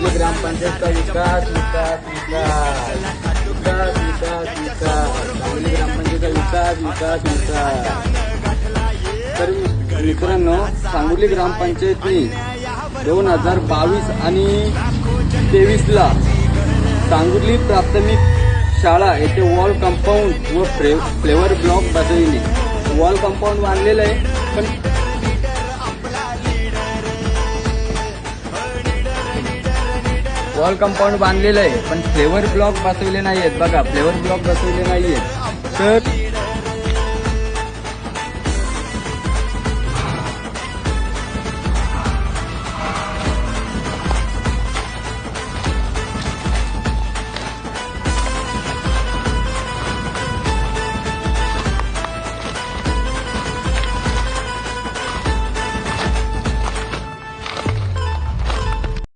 सांगोली ग्रामपंचायतचा विकास विकास विकास विकास विकास विकास सांगोली ग्रामपंचायतचा विकास विकास विकास। तर मित्रांनो, सांगोली ग्रामपंचायतनी 2022 आणि 23ला सांगोली प्राथमिक शाळा येथे वॉल कंपाऊंड व फ्लेवर ब्लॉक बसविले। वॉल कंपाऊंड बांधलेलं आहे, पण वॉल कंपाऊंड बांधलेलं आहे पण फ्लेवर ब्लॉक बसवले नाही आहेत। बघा, फ्लेवर ब्लॉक बसवले नाही आहेत। तर